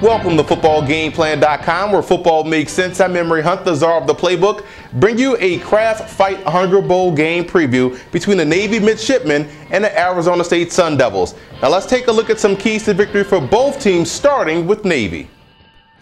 Welcome to footballgameplan.com, where football makes sense. I'm Emery Hunt, the czar of the playbook. Bring you a Kraft Fight Hunger Bowl game preview between the Navy Midshipmen and the Arizona State Sun Devils. Now let's take a look at some keys to victory for both teams, starting with Navy.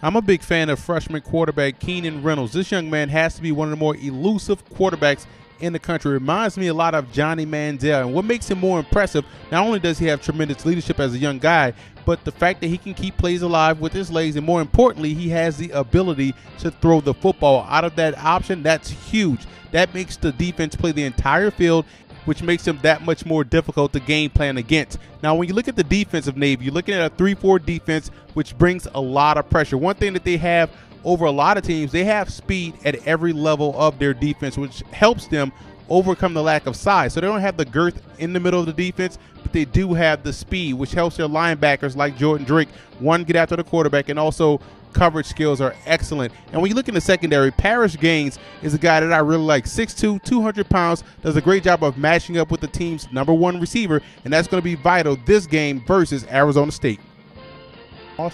I'm a big fan of freshman quarterback Keenan Reynolds. This young man has to be one of the more elusive quarterbacks in the country. Reminds me a lot of Johnny Manziel. And what makes him more impressive, not only does he have tremendous leadership as a young guy, but the fact that he can keep plays alive with his legs, and more importantly, he has the ability to throw the football out of that option. That's huge. That makes the defense play the entire field, which makes him that much more difficult to game plan against. Now, when you look at the defense of Navy, you're looking at a 3-4 defense, which brings a lot of pressure. One thing that they have over a lot of teams, they have speed at every level of their defense, which helps them overcome the lack of size. So they don't have the girth in the middle of the defense, but they do have the speed, which helps their linebackers like Jordan Drake, one, get after the quarterback, and also coverage skills are excellent. And when you look in the secondary, Parrish Gaines is a guy that I really like. 6'2", 200 pounds, does a great job of matching up with the team's #1 receiver, and that's going to be vital this game versus Arizona State.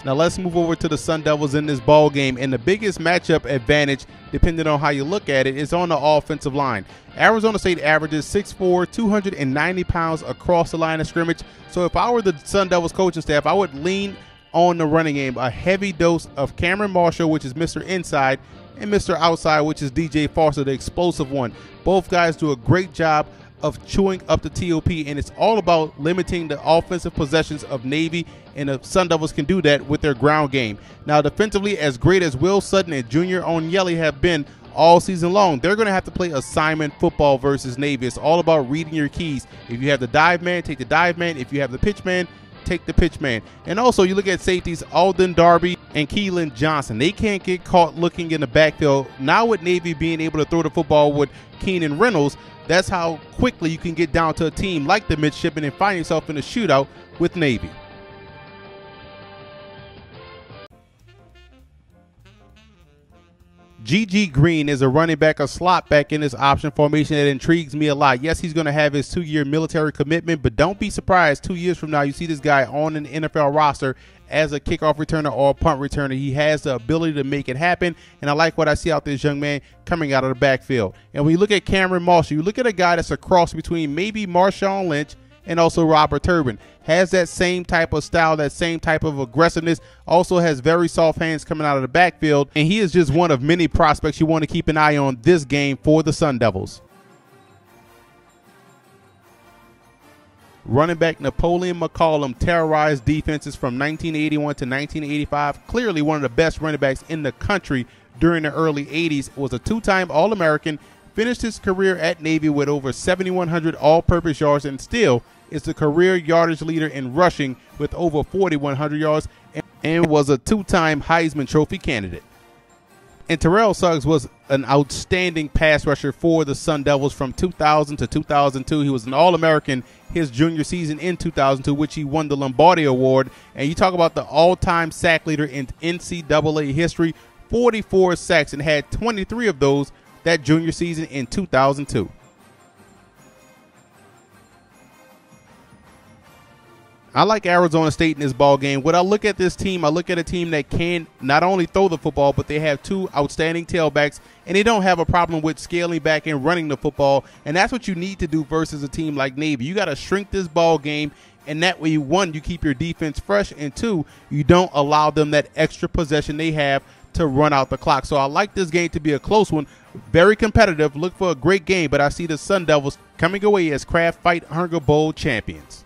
Now let's move over to the Sun Devils in this ball game, and the biggest matchup advantage, depending on how you look at it, is on the offensive line. Arizona State averages 6'4", 290 pounds across the line of scrimmage. So if I were the Sun Devils coaching staff, I would lean on the running game, a heavy dose of Cameron Marshall, which is Mr. Inside, and Mr. Outside, which is DJ Foster, the explosive one. Both guys do a great job of chewing up the TOP, and it's all about limiting the offensive possessions of Navy, and the Sun Devils can do that with their ground game. Now, defensively, as great as Will Sutton and Junior Onyeli have been all season long, they're going to have to play assignment football versus Navy. It's all about reading your keys. If you have the dive man, take the dive man. If you have the pitch man, take the pitch man. And also, you look at safeties, Alden Darby and Keelan Johnson. They can't get caught looking in the backfield. Now with Navy being able to throw the football with Keenan Reynolds, that's how quickly you can get down to a team like the Midshipmen and find yourself in a shootout with Navy. G.G. Green is a running back, a slot back in this option formation that intrigues me a lot. Yes, he's going to have his 2-year military commitment, but don't be surprised 2 years from now you see this guy on an NFL roster as a kickoff returner or a punt returner. He has the ability to make it happen, and I like what I see out this young man coming out of the backfield. And when you look at Cameron Marshall, you look at a guy that's a cross between maybe Marshawn Lynch and also Robert Turbin. Has that same type of style, that same type of aggressiveness, also has very soft hands coming out of the backfield, and he is just one of many prospects you want to keep an eye on this game for the Sun Devils. Running back Napoleon McCollum terrorized defenses from 1981 to 1985. Clearly one of the best running backs in the country during the early 80s. Was a 2-time All-American. Finished his career at Navy with over 7,100 all-purpose yards, and still is the career yardage leader in rushing with over 4,100 yards, and was a 2-time Heisman Trophy candidate. And Terrell Suggs was an outstanding pass rusher for the Sun Devils from 2000 to 2002. He was an All-American his junior season in 2002, which he won the Lombardi Award. And you talk about the all-time sack leader in NCAA history, 44 sacks, and had 23 of those that junior season in 2002. I like Arizona State in this ball game. When I look at this team, I look at a team that can not only throw the football, but they have 2 outstanding tailbacks, and they don't have a problem with scaling back and running the football. And that's what you need to do versus a team like Navy. You got to shrink this ball game, and that way, 1, you keep your defense fresh, and 2, you don't allow them that extra possession they have to run out the clock. So I like this game to be a close one, very competitive. Look for a great game, but I see the Sun Devils coming away as Kraft Fight Hunger Bowl champions.